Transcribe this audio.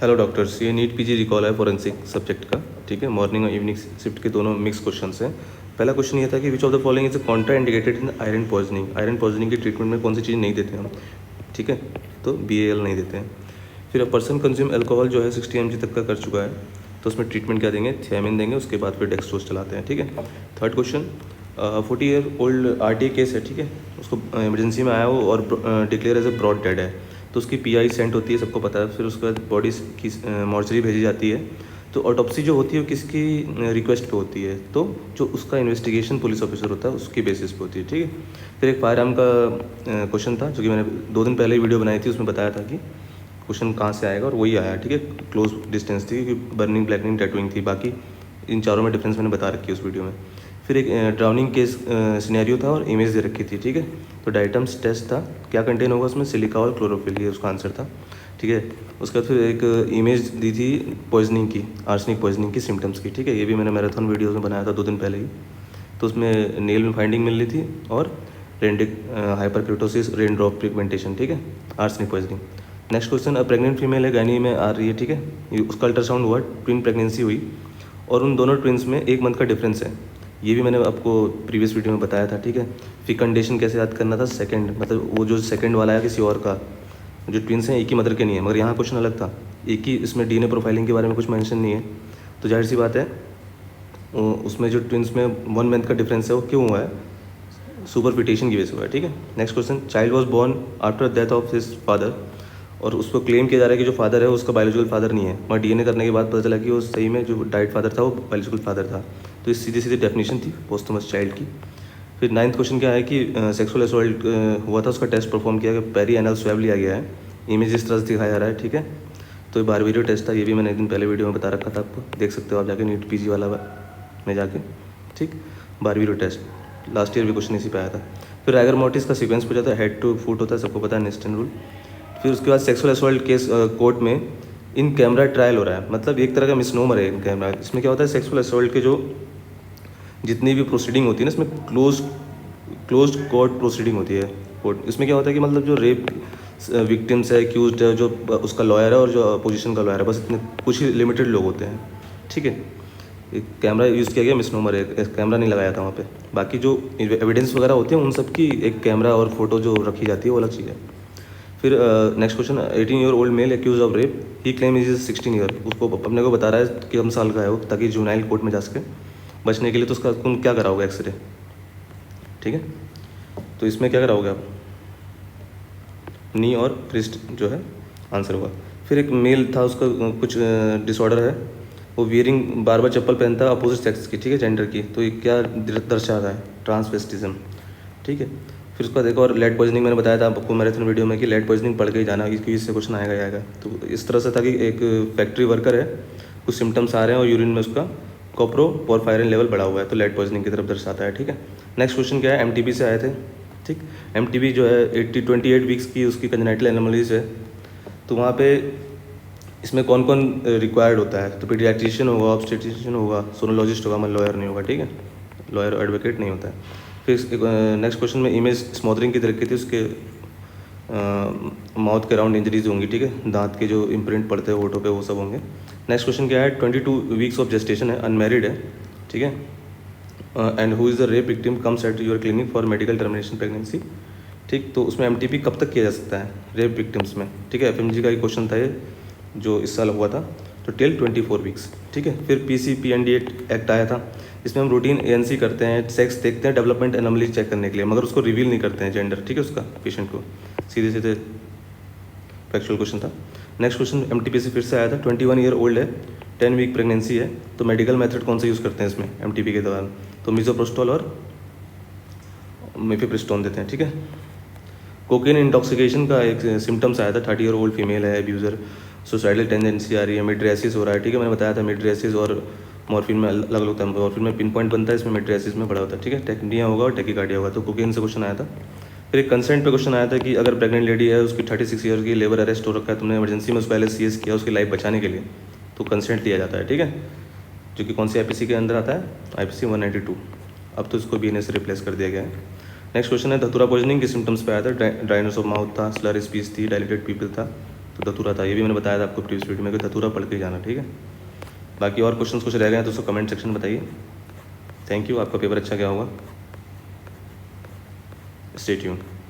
Hello doctors, ये NEET PG recall है forensic subject का। ठीक है, मॉर्निंग और इवनिंग शिफ्ट के दोनों मिक्स क्वेश्चंस हैं। पहला क्वेश्चन ये था कि which of the following is Contra indicated in iron poisoning. Iron poisoning की ट्रीटमेंट में कौन सी चीज़ नहीं देते हम? ठीक है, तो BAL नहीं देते हैं। फिर अ पर्सन कंज्यूम एल्कोहल जो है 60 mg तक का कर चुका है, तो उसमें ट्रीटमेंट क्या देंगे? थियामिन देंगे, उसके बाद फिर डेक्सट्रोज चलाते हैं। ठीक है। Third question, 40-year-old RTA case है। ठीक है, उसको इमरजेंसी में आया हो और declare as a brought dead है, तो उसकी PI सेंट होती है, सबको पता है। फिर उसके बाद बॉडी की मॉर्चरी भेजी जाती है। तो ऑटोप्सी जो होती है वो किसकी रिक्वेस्ट पे होती है? तो जो उसका इन्वेस्टिगेशन पुलिस ऑफिसर होता है उसकी बेसिस पे होती है। ठीक है। फिर एक फायर आर्म का क्वेश्चन था जो कि मैंने 2 दिन पहले ही वीडियो बनाई थी, उसमें बताया था कि क्वेश्चन कहाँ से आएगा, और वही आया। ठीक है, क्लोज डिस्टेंस थी क्योंकि बर्निंग, ब्लैकनिंग, टैटूइंग थी। बाकी इन चारों में डिफरेंस मैंने बता रखी है उस वीडियो में। फिर एक ड्राउनिंग केस सिनेरियो था और इमेज दे रखी थी। ठीक है, तो डाइटम्स टेस्ट था, क्या कंटेन होगा उसमें? सिलिका और क्लोरोफिल, ये उसका आंसर था। ठीक है, उसके बाद फिर एक इमेज दी थी पॉइजनिंग की, आर्सेनिक पॉइजनिंग की सिम्टम्स की। ठीक है, ये भी मैंने मैराथन वीडियोस में बनाया था 2 दिन पहले ही। तो उसमें नेल में फाइंडिंग मिल रही थी और रेंडिक हाइपरक्रिटोसिस, रेन ड्रॉप पिगमेंटेशन। ठीक है, आर्सेनिक पॉइजनिंग। नेक्स्ट क्वेश्चन, अब प्रेग्नेंट फीमेल है, गायनी में आ रही है। ठीक है, उसका अल्ट्रासाउंड हुआ, ट्विन प्रेगनेंसी हुई और उन दोनों ट्विन्स में 1 मंथ का डिफरेंस है। ये भी मैंने आपको प्रीवियस वीडियो में बताया था। ठीक है, फिकंडेशन कैसे याद करना था? सेकंड, मतलब वो जो सेकंड वाला है किसी और का, जो ट्विन्स हैं एक ही मदर के नहीं है, मगर यहाँ क्वेश्चन अलग था। एक ही इसमें DNA प्रोफाइलिंग के बारे में कुछ मेंशन नहीं है, तो जाहिर सी बात है उसमें जो ट्विन्स में 1 मंथ का डिफरेंस है वो क्यों हुआ है? सुपरफिटेशन की वजह से हुआ है। ठीक है। Next question, child was born after death of his father, और उसको क्लेम किया जा रहा है कि जो फादर है उसका बायोलॉजिकल फादर नहीं है, मगर DNA करने के बाद पता चला कि वो सही में जो डाइट फादर था वो बायोलॉजिकल फादर था। तो इस सीधी सीधी डेफिनेशन थी पोस्टमस चाइल्ड की। फिर 9th क्वेश्चन क्या है कि सेक्सुअल असॉल्ट हुआ था, उसका टेस्ट परफॉर्म किया गया, पेरी एनल स्वैब लिया गया है। इमेज इस तरह से दिखाया जा रहा है। ठीक है, तो ये बारबेरियो टेस्ट था, ये भी मैंने एक दिन पहले वीडियो में बता रखा था आपको, देख सकते हो आप जाके नीट PG वाला में जाके। ठीक, बारबेरियो टेस्ट लास्ट ईयर भी क्वेश्चन इसी पे आया था। फिर रैगर मोर्टिस का सीक्वेंस पूछा था, हेड टू फुट होता है, सबको पता है, नेस्टन रूल। फिर उसके बाद सेक्सुअल असॉल्ट केस कोर्ट में इन कैमरा ट्रायल हो रहा है, मतलब एक तरह का मिसनोमर है इन कैमरा। इसमें क्या होता है, सेक्सुअल असॉल्ट के जो जितनी भी प्रोसीडिंग होती है ना, इसमें क्लोज्ड कोर्ट प्रोसीडिंग होती है कोर्ट। इसमें क्या होता है कि मतलब जो रेप विक्टिम्स है, एक्यूज्ड है, जो उसका लॉयर है और जो अपोजिशन का लॉयर है, बस इतने कुछ ही लिमिटेड लोग होते हैं। ठीक है, एक कैमरा यूज़ किया गया, मिसनोमर है, कैमरा नहीं लगाया था वहाँ पे। बाकी जो एविडेंस वगैरह होते हैं उन सब की एक कैमरा और फोटो जो रखी जाती है वो अलग चीज़ है। फिर next question, 18-year-old male accused of rape, he claim is 16 year. उसको अपने को बता रहा है कि हम साल का है वो, ताकि जुनाइल कोर्ट में जा सके बचने के लिए। तो उसका तुम क्या कराओगे? एक्सरे। ठीक है, तो इसमें क्या कराओगे आप? नी और रिस्ट जो है आंसर होगा। फिर एक मेल था, उसका कुछ डिसऑर्डर है, वो वियरिंग बार बार चप्पल पहनता है अपोजिट सेक्स की। ठीक है, जेंडर की, तो ये क्या दर्शा रहा है? ट्रांसवेस्टिज्म। ठीक है, फिर उसका देखो, और लेड पॉइजनिंग मैंने बताया था आपको मैराथन वीडियो में कि लेड पॉइजनिंग पढ़ के ही जाना, क्योंकि इससे क्वेश्चन आएगा ही आएगा। तो इस तरह से था कि एक फैक्ट्री वर्कर है, कुछ सिम्टम्स आ रहे हैं और यूरिन में उसका कॉप्रो पोरफायरिन लेवल बढ़ा हुआ है, तो लेड पॉइजनिंग की तरफ दर्शाता है। ठीक है। नेक्स्ट क्वेश्चन क्या है? MTB से आए थे। ठीक, MTB जो है 28 वीक्स की उसकी कंजेनाइटल एनोमलीज है। तो वहाँ पे इसमें कौन कौन रिक्वायर्ड होता है? तो पीडियाट्रिशियन होगा, ऑब्स्टेट्रिशियन होगा, सोनोलॉजिस्ट होगा, मतलब लॉयर नहीं होगा। ठीक है, लॉयर एडवोकेट नहीं होता है। फिर नेक्स्ट क्वेश्चन में इमेज स्मॉदरिंग की तरह की थी, उसके माउथ के अराउंड इंजरीज होंगी। ठीक है, दांत के जो इम्प्रिंट पड़ते हैं होठों पे वो सब होंगे। नेक्स्ट क्वेश्चन क्या है? 22 वीक्स ऑफ जेस्टेशन है, अनमेरिड है। ठीक है, and who is the rape victim comes at your clinic for medical termination pregnancy. ठीक, तो उसमें MTB कब तक किया जा सकता है रेप विक्टिम्स में? ठीक है, FMG का एक क्वेश्चन था ये जो इस साल हुआ था, तो टिल 24 वीक्स। ठीक है, फिर PCPND एक्ट आया था, इसमें हम रूटीन ANC करते हैं, सेक्स देखते हैं डेवलपमेंट एनोमली चेक करने के लिए, मगर उसको रिवील नहीं करते हैं जेंडर। ठीक है, उसका पेशेंट को सीधे सीधे फैक्चुअल क्वेश्चन था। नेक्स्ट क्वेश्चन MTB से फिर से आया था, 21 ईयर ओल्ड है, 10 वीक प्रेगनेंसी है, तो मेडिकल मेथड कौन सा यूज़ करते हैं इसमें MTB के दौरान? तो मिजोप्रोस्टोल और मिफेप्रिस्टोन देते हैं। ठीक है, कोकेन इंटॉक्सिकेशन का एक सिम्टम्स आया था, 30 ईयर ओल्ड फीमेल है, अब्यूज़र, सुसाइडल टेंडेंसी आ रही है, मिड्रेसिस हो रहा है। ठीक है, मैंने बताया था मिड्रेसिस और मॉर्फिन में अलग अलग होता है, मॉर्फिन में पिन पॉइंट बनता है, इसमें मिड्रेसिस में बड़ा होता है। ठीक है, टेक्निया होगा और टेकिकार्डिया होगा, तो कोकेन से क्वेश्चन आया था। फिर एक कंसेंट पे क्वेश्चन आया था कि अगर प्रेग्नेंट लेडी है, उसकी 36 ईयर की, लेबर अरेस्ट हो रखा है, तुमने इमरजेंसी में उसको पहले CS किया उसकी लाइफ बचाने के लिए, तो कंसेंट लिया जाता है। ठीक है, जो कि कौन सी IPC के अंदर आता है? IPC 192। अब तो इसको BNA से रिप्लेस कर दिया गया है। नेक्स्ट क्वेश्चन है धतूरा पॉइजनिंग के सिम्टम्स पे आया था, ड्राइनेस ऑफ माउथ था, स्लर स्पीच थी, डायलेटेड पीपल था, तो तो धतूरा था, ये भी मैंने बताया था आपको प्रीवियस वीडियो में कि धतूरा पढ़ के जाना, ठीक है। बाकी और क्वेश्चंस कुछ रह गए हैं तो उसको कमेंट सेक्शन में बताइए। थैंक यू, आपका पेपर अच्छा गया होगा। Stay tuned.